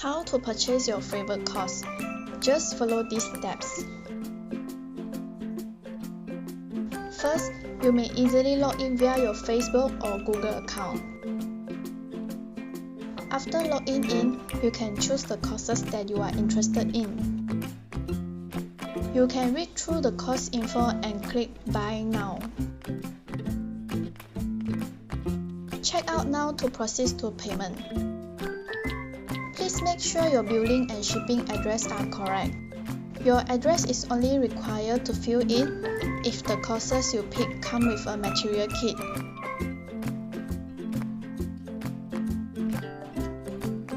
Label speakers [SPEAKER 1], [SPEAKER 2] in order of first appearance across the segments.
[SPEAKER 1] How to purchase your favorite course? Just follow these steps. First, you may easily log in via your Facebook or Google account. After logging in, you can choose the courses that you are interested in. You can read through the course info and click Buy Now. Check out now to proceed to payment. Please make sure your billing and shipping address are correct. Your address is only required to fill in if the courses you pick come with a material kit.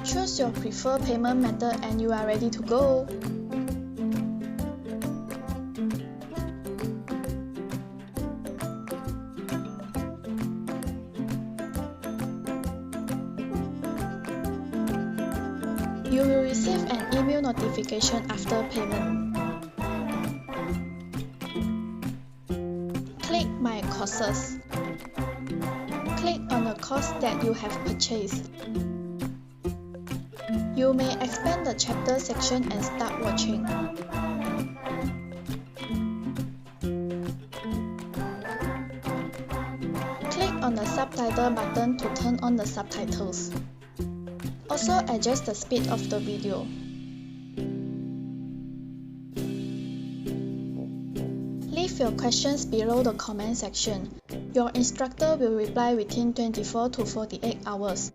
[SPEAKER 1] Choose your preferred payment method and you are ready to go. You will receive an email notification after payment. Click My Courses. Click on the course that you have purchased. You may expand the chapter section and start watching. Click on the subtitle button to turn on the subtitles. Also adjust the speed of the video. Leave your questions below the comment section. Your instructor will reply within 24 to 48 hours.